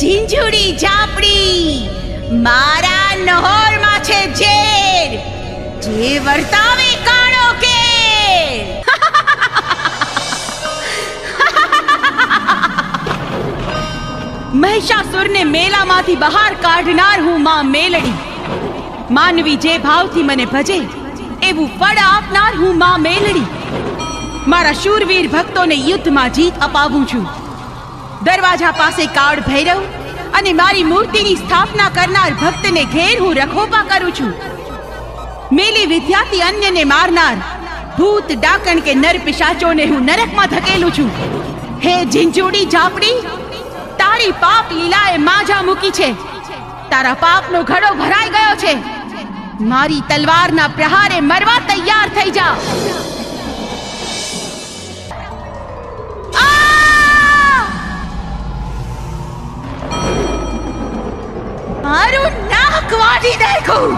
ઝીંઝુડી ઝાપડી મારા નહોરમાં છે ઝેર, જે વર્તાવે કાળો કેર. મહિષાસુરને મેલામાંથી બહાર કાઢનાર હું માં મેલડી. માનવી જે ભાવથી મને ભજે એવું ફળ આપનાર હું માં મેલડી. મારા શૂરવીર ભક્તોને યુદ્ધમાં જીત અપાવું છું. દરવાજા પાસે કાળ ભૈરવ અને મારી મૂર્તિની સ્થાપના કરનાર ભક્તને ઘેર હું રખોપા કરું છું. મેલી વિદ્યાથી અન્યને મારનાર ભૂત ડાકણ કે નર પિશાચોને હું નરકમાં ધકેલું છું. હે ઝીંઝુડી ઝાપડી, તારી પાપ લીલાએ માજા મૂકી છે. તારા પાપનો ઘડો ભરાઈ ગયો છે. મારી તલવારના પ્રહારે મરવા તૈયાર થઈ જા. મારું નાક વાઢી નાખ્યું,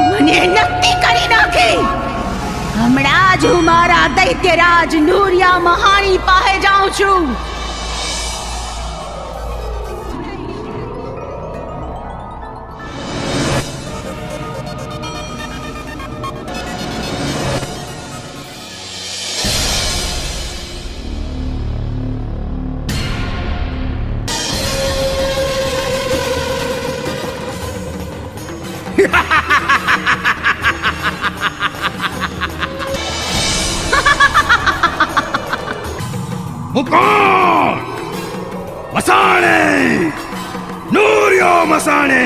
મને નક્કી કરી નાખી. હમણાં જ હું મારા દૈત્યરાજ નૂરિયા મહાણી પાસે જાઉં છું. મસાણે નૂરિયો મસાણે